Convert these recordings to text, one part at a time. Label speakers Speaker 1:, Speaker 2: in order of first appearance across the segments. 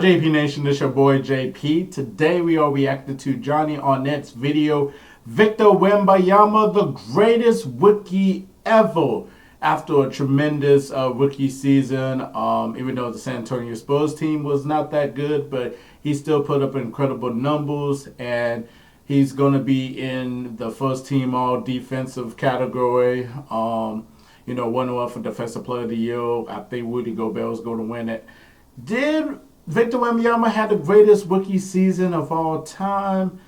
Speaker 1: up, JP Nation? This your boy JP. Today we are reacting to Johnny Arnett's video, Victor Wembanyama, the greatest rookie ever. After a tremendous rookie season, even though the San Antonio Spurs team was not that good, but he still put up incredible numbers, and he's going to be in the first team all defensive category. One for Defensive Player of the Year. I think Rudy Gobert is going to win it. Did Victor Wembanyama have the greatest rookie season of all time?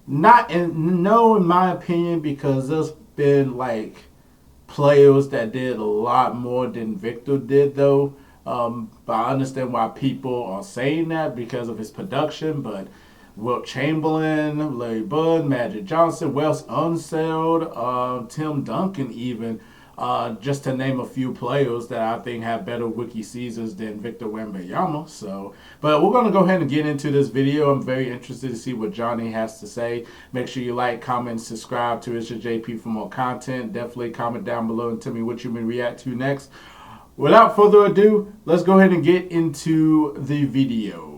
Speaker 1: No, in my opinion, because there's been players that did a lot more than Victor did, though. But I understand why people are saying that because of his production. But Wilt Chamberlain, Larry Bird, Magic Johnson, Wes Unseld, Tim Duncan, even. Just to name a few players that I think have better rookie seasons than Victor Wembanyama. But we're going to go ahead and get into this video. I'm very interested to see what Johnny has to say. Make sure you like, comment, subscribe to ItzJustJP for more content. Definitely comment down below and tell me what you may react to next. Without further ado, let's go ahead and get into the video.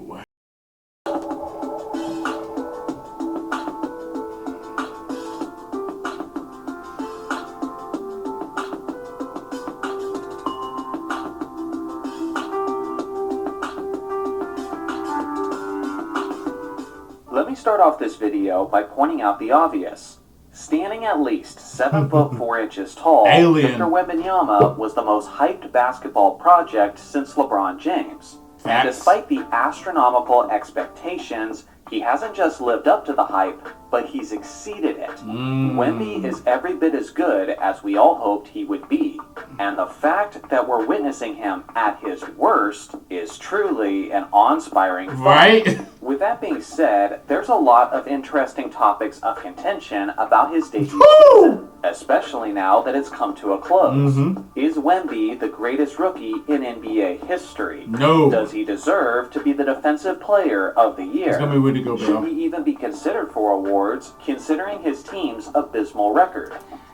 Speaker 2: Let me start off this video by pointing out the obvious. Standing at least 7 foot 4 inches tall, Victor Wembanyama was the most hyped basketball project since LeBron James. And despite the astronomical expectations, he hasn't just lived up to the hype, but he's exceeded it. Wemby is every bit as good as we all hoped he would be. And the fact that we're witnessing him at his worst is truly an awe-inspiring fact.
Speaker 1: Right?
Speaker 2: With that being said, there's a lot of interesting topics of contention about his debut season, especially now that it's come to a close. Is Wemby the greatest rookie in NBA history?
Speaker 1: No.
Speaker 2: Does he deserve to be the Defensive Player of the Year?
Speaker 1: It's gonna be Rudy Gobert.
Speaker 2: Should he even be considered for awards, considering his team's abysmal record?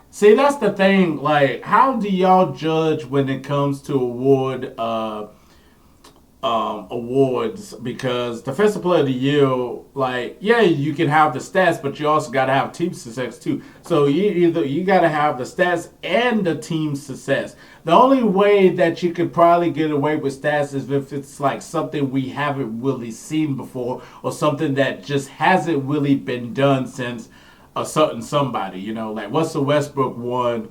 Speaker 1: See, that's the thing. How do y'all judge when it comes to awards? Because Defensive Player of the Year, yeah, you can have the stats, but you also got to have team success too. So you got to have the stats and the team success. The only way that you could probably get away with stats is if it's something we haven't really seen before, or something that just hasn't really been done since a certain somebody. Russell Westbrook won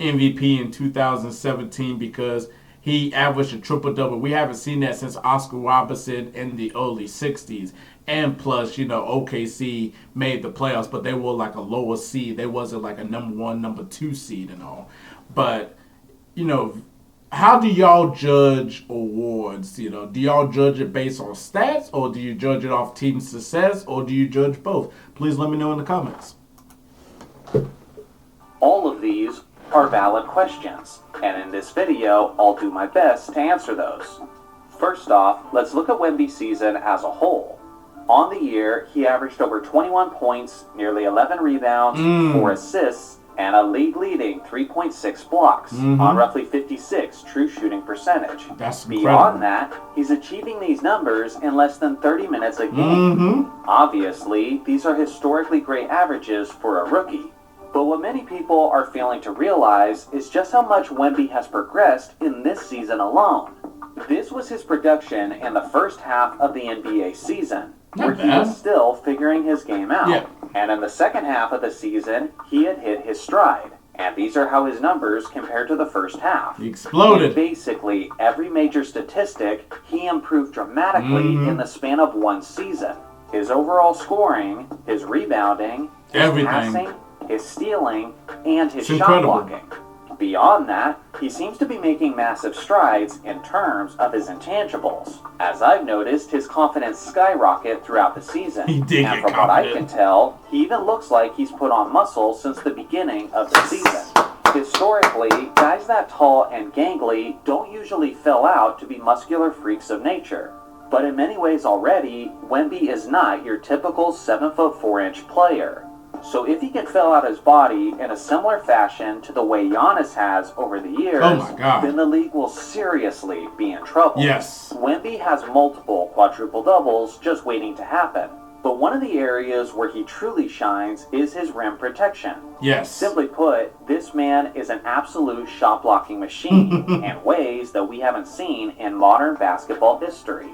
Speaker 1: MVP in 2017 because he averaged a triple-double. We haven't seen that since Oscar Robertson in the early 60s. And plus, OKC made the playoffs, but they were a lower seed. They wasn't a number 1, number 2 seed and all. But, how do y'all judge awards? Do y'all judge it based on stats, or do you judge it off team success, or do you judge both? Please let me know in the comments.
Speaker 2: All of these are valid questions, and in this video, I'll do my best to answer those. First off, let's look at Wemby's season as a whole. On the year, he averaged over 21 points, nearly 11 rebounds, 4 assists, and a league-leading 3.6 blocks on roughly 56 true shooting percentage.
Speaker 1: That's
Speaker 2: Beyond that, he's achieving these numbers in less than 30 minutes a game. Obviously, these are historically great averages for a rookie. But what many people are failing to realize is just how much Wemby has progressed in this season alone. This was his production in the first half of the NBA season, where he was still figuring his game out. And in the second half of the season, he had hit his stride. And these are how his numbers compared to the first half.
Speaker 1: He exploded.
Speaker 2: In basically every major statistic, he improved dramatically in the span of one season. His overall scoring, his rebounding, his passing, his stealing, and his shot blocking. Beyond that, he seems to be making massive strides in terms of his intangibles. As I've noticed, his confidence skyrocket throughout the season. And from what I can tell, he even looks like he's put on muscle since the beginning of the season. Historically, guys that tall and gangly don't usually fill out to be muscular freaks of nature. But in many ways already, Wemby is not your typical 7 foot 4 inch player. So if he can fill out his body in a similar fashion to the way Giannis has over the years,
Speaker 1: oh my God,
Speaker 2: then the league will seriously be in trouble.
Speaker 1: Yes.
Speaker 2: Wemby has multiple quadruple doubles just waiting to happen. But one of the areas where he truly shines is his rim protection.
Speaker 1: Yes.
Speaker 2: Simply put, this man is an absolute shot blocking machine in ways that we haven't seen in modern basketball history.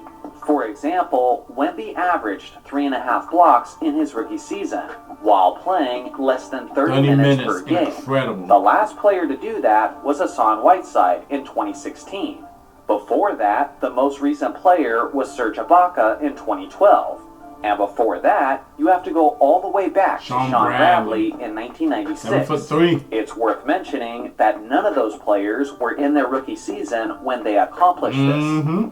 Speaker 2: For example, Wemby averaged 3.5 blocks in his rookie season, while playing less than 30 minutes per game.
Speaker 1: Incredible.
Speaker 2: The last player to do that was Hassan Whiteside in 2016. Before that, the most recent player was Serge Ibaka in 2012. And before that, you have to go all the way back to Sean Bradley in 1996.
Speaker 1: 7'3".
Speaker 2: It's worth mentioning that none of those players were in their rookie season when they accomplished this.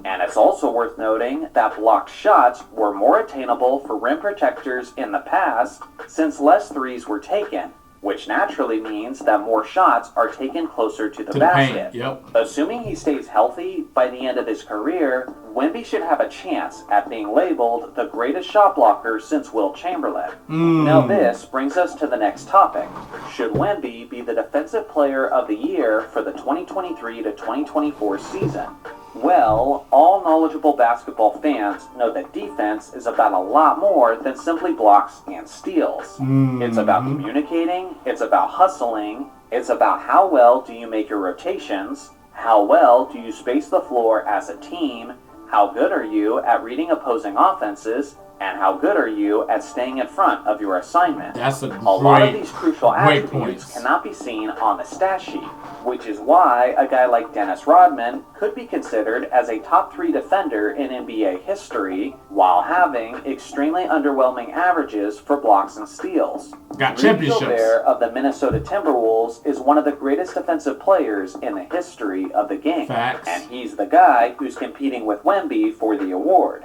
Speaker 2: And it's also worth noting that blocked shots were more attainable for rim protectors in the past since less threes were taken, which naturally means that more shots are taken closer to the basket.
Speaker 1: Paint. Yep.
Speaker 2: Assuming he stays healthy by the end of his career, Wemby should have a chance at being labeled the greatest shot blocker since Wilt Chamberlain. Now this brings us to the next topic. Should Wemby be the Defensive Player of the Year for the 2023 to 2024 season? Well, all knowledgeable basketball fans know that defense is about a lot more than simply blocks and steals. It's about communicating, it's about hustling, it's about how well do you make your rotations, how well do you space the floor as a team, how good are you at reading opposing offenses, and how good are you at staying in front of your assignment.
Speaker 1: That's a
Speaker 2: lot of these crucial attributes cannot be seen on the stat sheet, which is why a guy like Dennis Rodman could be considered as a top 3 defender in NBA history while having extremely underwhelming averages for blocks and steals.
Speaker 1: Got championships.
Speaker 2: Rudy Gobert of the Minnesota Timberwolves is one of the greatest defensive players in the history of the game.
Speaker 1: Facts.
Speaker 2: And he's the guy who's competing with Wemby for the award.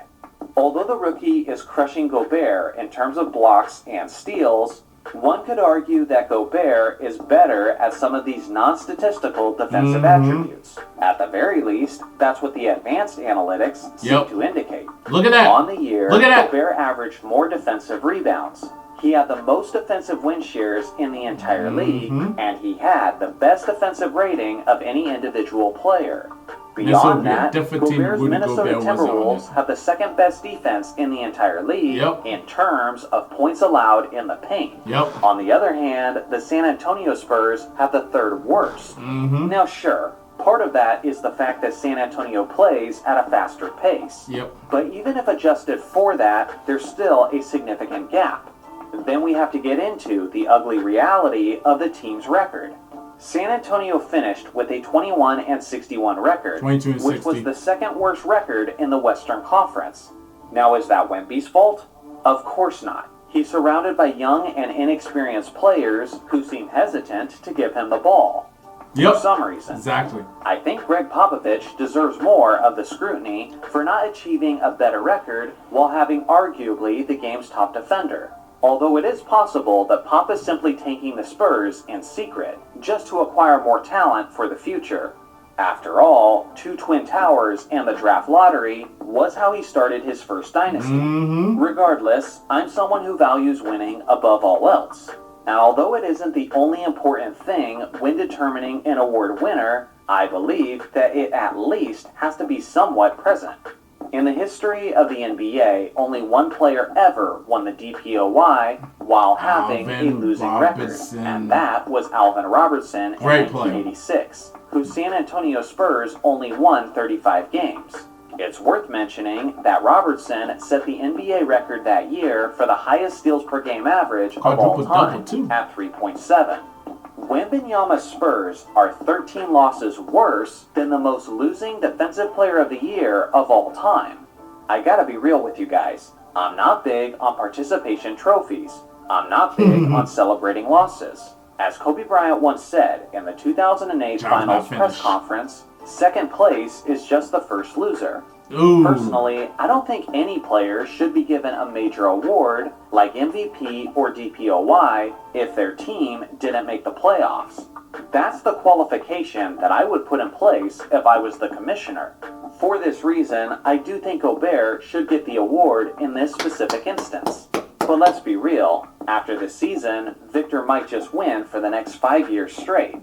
Speaker 2: Although the rookie is crushing Gobert in terms of blocks and steals, one could argue that Gobert is better at some of these non-statistical defensive attributes. At the very least, that's what the advanced analytics seem to indicate.
Speaker 1: Look at that.
Speaker 2: On the year, Gobert averaged more defensive rebounds. He had the most defensive win shares in the entire league, and he had the best defensive rating of any individual player. Beyond that, Gobert's Minnesota Timberwolves have the second best defense in the entire league in terms of points allowed in the paint. On the other hand, the San Antonio Spurs have the third worst. Now sure, part of that is the fact that San Antonio plays at a faster pace. But even if adjusted for that, there's still a significant gap. Then we have to get into the ugly reality of the team's record. San Antonio finished with a 21-61 record, which was the second worst record in the Western Conference. Now, is that Wemby's fault? Of course not. He's surrounded by young and inexperienced players who seem hesitant to give him the ball. For some reason. I think Greg Popovich deserves more of the scrutiny for not achieving a better record while having arguably the game's top defender. Although it is possible that Pop is simply tanking the Spurs in secret, just to acquire more talent for the future. After all, 2 Twin Towers and the draft lottery was how he started his first dynasty. Regardless, I'm someone who values winning above all else. And although it isn't the only important thing when determining an award winner, I believe that it at least has to be somewhat present. In the history of the NBA, only one player ever won the DPOY while having a losing record, and that was Alvin Robertson in 1986, whose San Antonio Spurs only won 35 games. It's worth mentioning that Robertson set the NBA record that year for the highest steals per game average of all time at 3.7. Wembanyama's Spurs are 13 losses worse than the most losing defensive player of the year of all time. I gotta be real with you guys. I'm not big on participation trophies. I'm not big on celebrating losses. As Kobe Bryant once said in the 2008 Finals press conference, second place is just the first loser. Personally, I don't think any player should be given a major award like MVP or DPOY if their team didn't make the playoffs. That's the qualification that I would put in place if I was the commissioner. For this reason, I do think Gobert should get the award in this specific instance. But let's be real, After this season, Victor might just win for the next 5 years straight.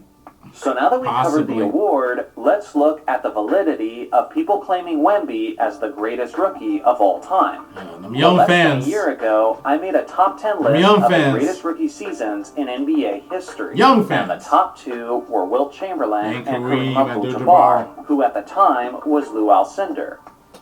Speaker 2: So now that we've covered the award, let's look at the validity of people claiming Wemby as the greatest rookie of all time.
Speaker 1: Young fans.
Speaker 2: Less than a year ago, I made a top 10 list of the greatest rookie seasons in NBA history.
Speaker 1: Young fans.
Speaker 2: And the top two were Wilt Chamberlain and Kareem Abdul-Jabbar, who at the time was Lou Alcindor.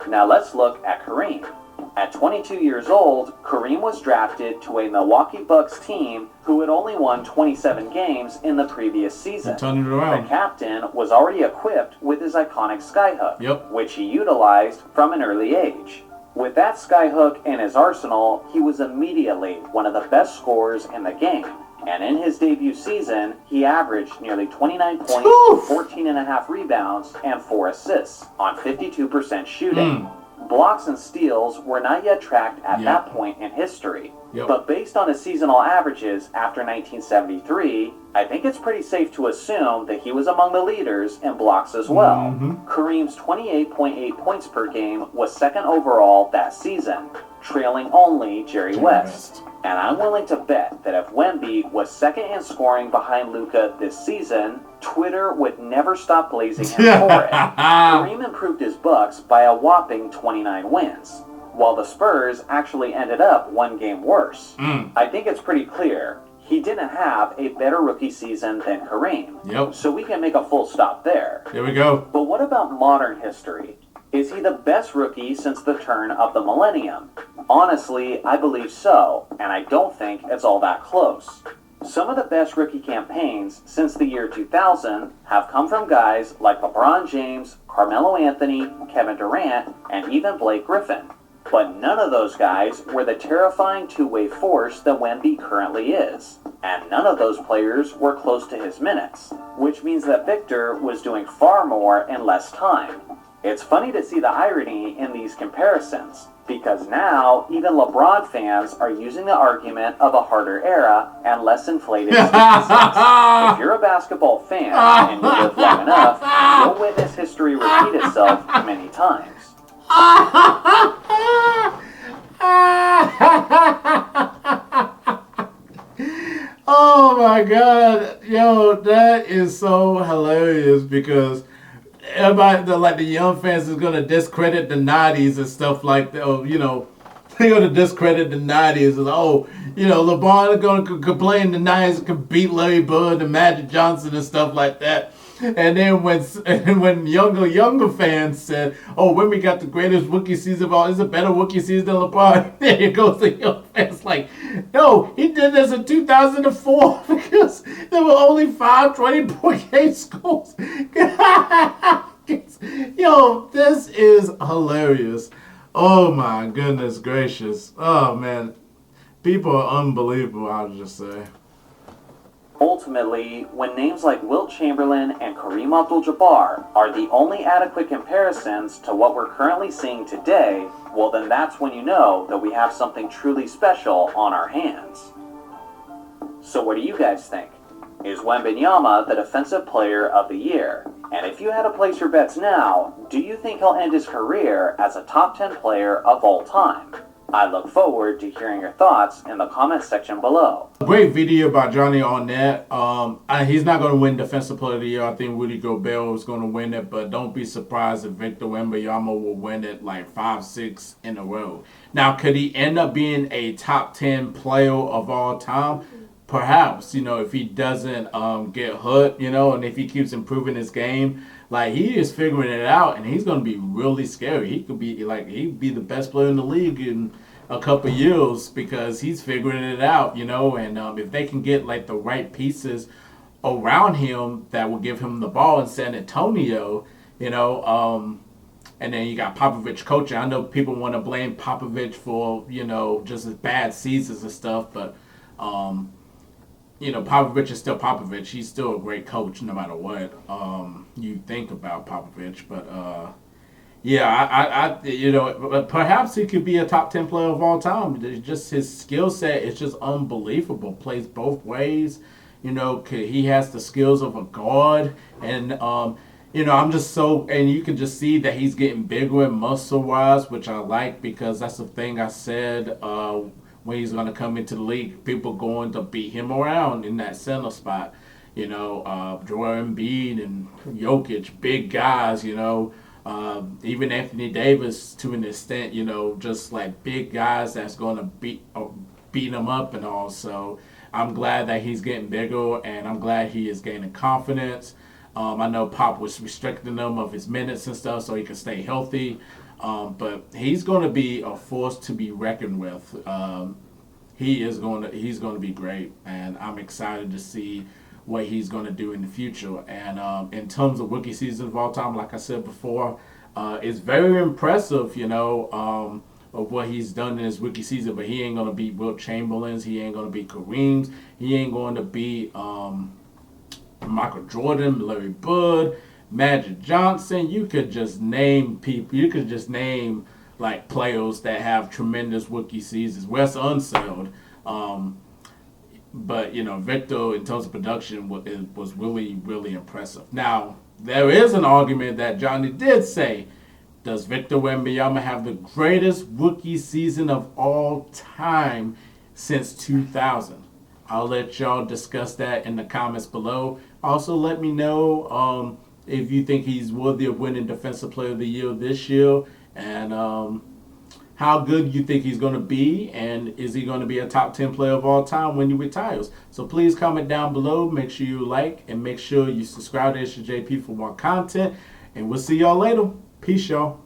Speaker 2: Now let's look at Kareem. At 22 years old, Kareem was drafted to a Milwaukee Bucks team who had only won 27 games in the previous season. The captain was already equipped with his iconic skyhook, which he utilized from an early age. With that skyhook in his arsenal, he was immediately one of the best scorers in the game. And in his debut season, he averaged nearly 29 points, 14.5 rebounds, and 4 assists on 52% shooting. Blocks and steals were not yet tracked at that point in history. But based on his seasonal averages after 1973, I think it's pretty safe to assume that he was among the leaders in blocks as well. Kareem's 28.8 points per game was second overall that season, trailing only Jerry West. And I'm willing to bet that if Wemby was second in scoring behind Luka this season, Twitter would never stop blazing him for it. Kareem improved his Bucks by a whopping 29 wins, while the Spurs actually ended up one game worse. I think it's pretty clear he didn't have a better rookie season than Kareem. So we can make a full stop there.
Speaker 1: There we go.
Speaker 2: But what about modern history? Is he the best rookie since the turn of the millennium? Honestly, I believe so, and I don't think it's all that close. Some of the best rookie campaigns since the year 2000 have come from guys like LeBron James, Carmelo Anthony, Kevin Durant, and even Blake Griffin. But none of those guys were the terrifying two-way force that Wemby currently is. And none of those players were close to his minutes, which means that Victor was doing far more in less time. It's funny to see the irony in these comparisons, because now even LeBron fans are using the argument of a harder era and less inflated statistics. If you're a basketball fan and you live long enough, you'll witness history repeat itself many times.
Speaker 1: Oh my God, yo, that is so hilarious because everybody, the young fans is gonna discredit the 90s and stuff like that. Oh, you know, they're gonna discredit the 90s and LeBron is gonna complain the 90s could beat Larry Bird and Magic Johnson and stuff like that. And then when younger fans said, "Oh, when we got the greatest rookie season of all, it's a better rookie season than LeBron," there goes the young fans like, "No, he did this in 2004 because there were only 5 20-point game scores." Yo, this is hilarious. Oh my goodness gracious. Oh man, people are unbelievable. I'll just say.
Speaker 2: Ultimately, when names like Wilt Chamberlain and Kareem Abdul-Jabbar are the only adequate comparisons to what we're currently seeing today, well then that's when you know that we have something truly special on our hands. So what do you guys think? Is Wembanyama the Defensive Player of the Year? And if you had to place your bets now, do you think he'll end his career as a top 10 player of all time? I look forward to hearing your thoughts in the comment section below.
Speaker 1: Great video about Johnny Arnett. He's not going to win Defensive Player of the Year. I think Rudy Gobert is going to win it, but don't be surprised if Victor Wembanyama will win it like 5-6 in a row. Now, could he end up being a top 10 player of all time? Perhaps, if he doesn't get hurt, and if he keeps improving his game. Like, he is figuring it out, and he's going to be really scary. He'd be the best player in the league in a couple years because he's figuring it out, and if they can get, the right pieces around him that will give him the ball in San Antonio, and then you got Popovich coaching. I know people want to blame Popovich for, just his bad seasons and stuff, but, Popovich is still Popovich. He's still a great coach no matter what you think about Popovich. But, perhaps he could be a top 10 player of all time. Just his skill set is just unbelievable. Plays both ways. He has the skills of a guard. And, I'm just and you can just see that he's getting bigger and muscle-wise, which I like because that's the thing I said when he's going to come into the league. People going to beat him around in that center spot. You know, Joel Embiid and Jokic, big guys, you know. Even Anthony Davis, to an extent, you know, just like big guys that's going to beat him up and all. So I'm glad that he's getting bigger, and I'm glad he is gaining confidence. I know Pop was restricting him of his minutes and stuff so he can stay healthy. But he's going to be a force to be reckoned with. He's going to be great, and I'm excited to see what he's going to do in the future. And in terms of rookie season of all time, like I said before, it's very impressive, you know, of what he's done in his rookie season. But he ain't going to beat Wilt Chamberlain's. He ain't going to beat Kareem's. He ain't going to beat Michael Jordan, Larry Bird, Magic Johnson. You could just name people. You could just name like players that have tremendous rookie seasons. Wes Unseld. But, you know, Victor, in terms of production, was really, really impressive. Now, there is an argument that Johnny did say, does Victor Wembanyama have the greatest rookie season of all time since 2000? I'll let y'all discuss that in the comments below. Also, let me know if you think he's worthy of winning Defensive Player of the Year this year, and how good you think he's going to be, and is he going to be a top 10 player of all time when he retires. So please comment down below. Make sure you like, and make sure you subscribe to ItzJustJP for more content. And we'll see y'all later. Peace, y'all.